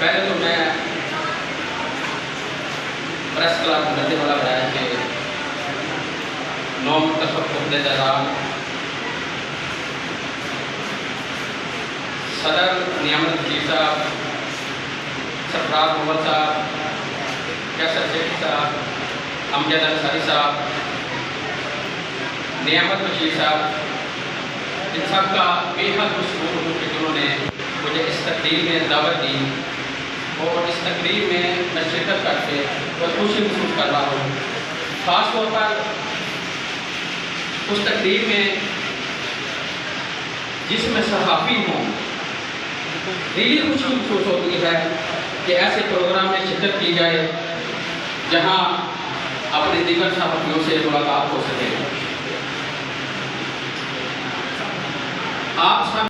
पहले तो मैं प्रेस क्लब करने वाला बनाया कि 9 मुंतखब सदर नियामत वजीर साहब, सरफराज मोहम्मद साहब, कैसर शेख साहब, अमजद अंसारी साहब, नियामत बशीर साहब, इन सब का बेहद मशहूर हूँ कि जिन्होंने मुझे इस तकरीर में दावत दी और इस तकरीर में मैं शिरकत करके बहुत खुशी महसूस कर रहा हूँ। ख़ास तौर पर उस तकरीर में जिसमें सहाफ़ी हों, दिली खुशी महसूस होती है कि ऐसे प्रोग्राम में शिरकत की जाए जहाँ अपने दीगर सहाफ़ियों से मुलाकात हो सके। आप सब